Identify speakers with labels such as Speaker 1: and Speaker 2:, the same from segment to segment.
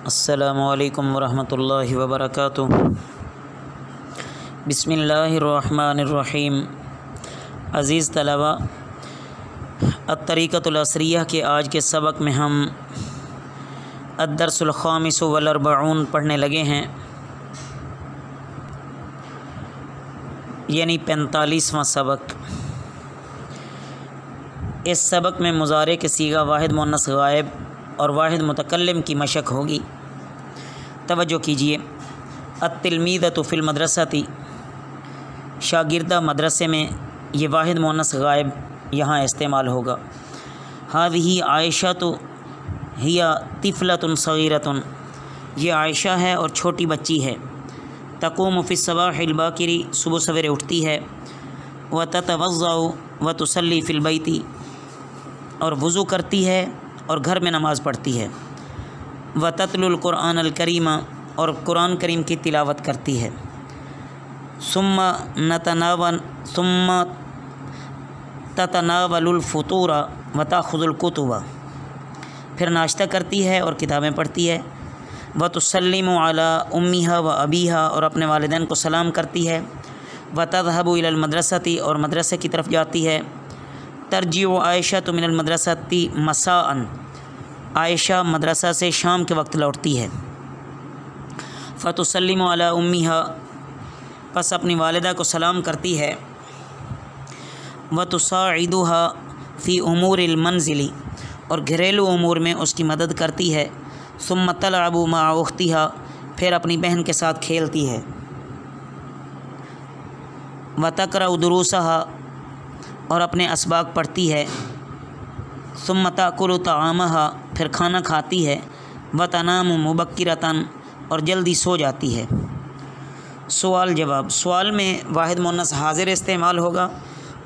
Speaker 1: السلام علیکم ورحمۃ اللہ وبرکاتہ۔ بسم اللہ الرحمن الرحیم۔ عزیز طلباء، الطریقۃ العصریہ کے آج کے سبق میں ہم الدرس الخامس والاربعون پڑھنے لگے ہیں، یعنی 45واں سبق۔ اس سبق میں مضارع کے صیغہ واحد مؤنث غائب اور واحد متکلم کی مشق ہوگی۔ توجہ کیجیے۔ التلمیذۃ فی المدرسۃ، شاگردہ مدرسے میں، یہ واحد مؤنث غائب یہاں استعمال ہوگا۔ ہذہ عائشۃ ہی طفلۃ صغیرۃ، یہ عائشہ ہے اور چھوٹی بچی ہے۔ تقوم فی الصباح الباکر، صبح سویرے اٹھتی ہے۔ وتتوضأ وتصلی فی البیت، اور وضو کرتی ہے اور گھر میں نماز پڑھتی ہے۔ وتتلو القرآن الکریم، اور قرآن کریم کی تلاوت کرتی ہے۔ ثم تتناول الفطور وتأخذ الکتب، پھر ناشتہ کرتی ہے اور کتابیں پڑھتی ہے۔ وتسلم علی امها و ابیها، اور اپنے والدین کو سلام کرتی ہے۔ وتذهب الی المدرسۃ، اور مدرسے کی طرف جاتی ہے۔ ترجع عائشہ من المدرسۃ مساء، عائشہ مدرسہ سے شام کے وقت لوٹتی ہے۔ فتسلم علی امها، پس اپنی والدہ کو سلام کرتی ہے۔ وتساعدها فی امور المنزل، اور گھریلو امور میں اس کی مدد کرتی ہے۔ ثم تلعب مع اختها، پھر اپنی بہن کے ساتھ کھیلتی ہے۔ وتقرأ دروسها، اور اپنے اسباق پڑھتی ہے۔ ثم تأکل طعامها، پھر کھانا کھاتی ہے۔ وتنام مبکرۃ، اور جلدی سو جاتی ہے۔ سوال جواب۔ سوال میں واحد مؤنث حاضر استعمال ہوگا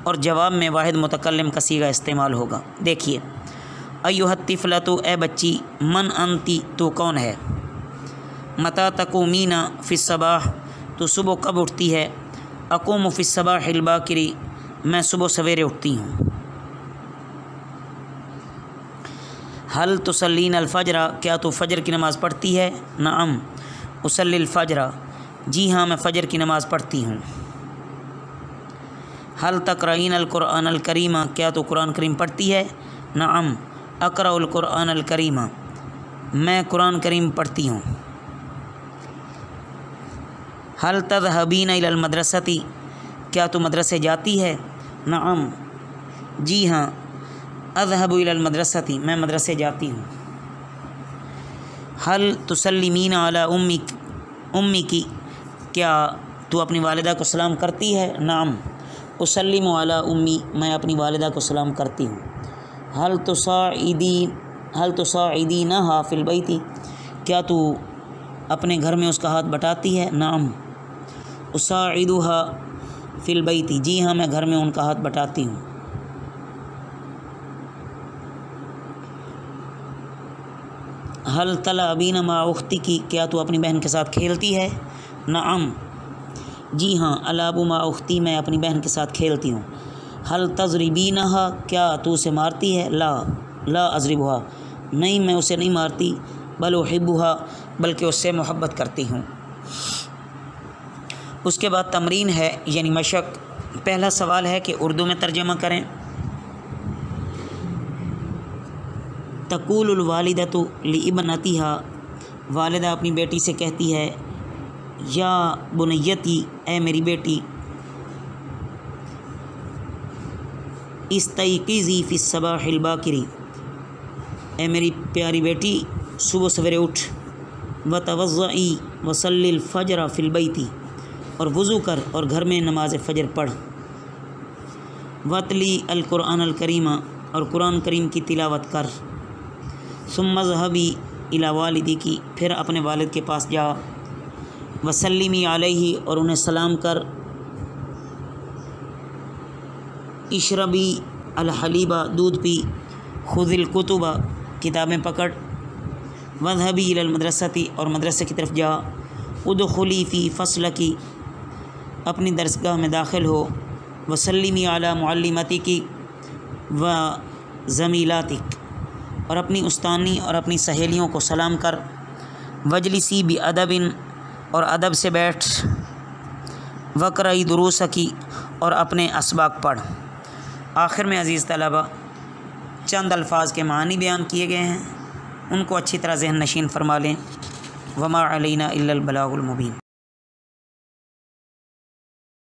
Speaker 1: اور جواب میں واحد متکلم کا صیغہ استعمال ہوگا۔ دیکھیے۔ ایھا الطفلۃ، اے بچی، من انتی، تو کون ہے؟ متی تقومین فی الصباح، تو صبح کب اٹھتی ہے؟ اقوم فی الصباح الباکر، میں صبح سویرے اٹھتی ہوں۔ حل تصلین الفجر، کیا تو فجر کی نماز پڑھتی ہے؟ نعم اصلی الفجر، جی ہاں میں فجر کی نماز پڑھتی ہوں۔ حل تقرئین القرآن الکریم، کیا تو قرآن کریم پڑھتی ہے؟ نعم اقرأ القرآن الکریم، میں قرآن کریم پڑھتی ہوں۔ حل تذهبین الی المدرسۃ، کیا تو مدرسے جاتی ہے؟ نعم جی ہاں اذهب الی المدرسۃ، میں مدرسے جاتی ہوں۔ حل تسلمین علی امک، کیا تو اپنی والدہ کو سلام کرتی ہے؟ نعم اسلم علی امی، میں اپنی والدہ کو سلام کرتی ہوں۔ حل تساعدینہا فی البیت، کیا تو اپنے گھر میں اس کا ہاتھ بٹاتی ہے؟ نعم اساعدھا فی البیت، جی ہاں میں گھر میں ان کا ہاتھ بٹاتی ہوں۔ حل تلعبین مع اختک، کیا تو اپنی بہن کے ساتھ کھیلتی ہے؟ نعم جی ہاں العب مع اختی، میں اپنی بہن کے ساتھ کھیلتی ہوں۔ حل تضربینہا، کیا تو اسے مارتی ہے؟ لا اضربھا، نہیں میں اسے نہیں مارتی۔ بل احبھا، بلکہ اس سے محبت کرتی ہوں۔ اس کے بعد تمرین ہے، یعنی مشق۔ پہلا سوال ہے کہ اردو میں ترجمہ کریں۔ تقول الوالدۃ لابنتھا، والدہ اپنی بیٹی سے کہتی ہے، یا بنیتی، اے میری بیٹی، استیقظی فی الصباح الباکر، اے میری پیاری بیٹی صبح سویرے اٹھ۔ وتوضئی وصلی الفجر فی البیت، اور وضو کر اور گھر میں نماز فجر پڑھ۔ وتلی القرآن الکریم، اور قرآن کریم کی تلاوت کر۔ ثم اذهبی الی والدک، پھر اپنے والد کے پاس جا۔ وسلمی علیہ، اور انہیں سلام کر۔ اشربی الحلیب، دودھ پی۔ خذ الکتب، کتابیں پکڑ۔ واذهبی الی المدرسۃ، اور مدرسے کی طرف جا۔ ادخلی فی فصلک، اپنی درسگاہ میں داخل ہو۔ وسلمی علی معلمتک و زمیلاتک، اور اپنی استانی اور اپنی سہیلیوں کو سلام کر۔ وجلسی بادب، اور ادب سے بیٹھ، وقرئی دروس کی، اور اپنے اسباق پڑھ۔ آخر میں عزیز طلبہ چند الفاظ کے معنی بیان کیے گئے ہیں، ان کو اچھی طرح ذہن نشین فرما لیں۔ وما علینا الا البلاغ المبین۔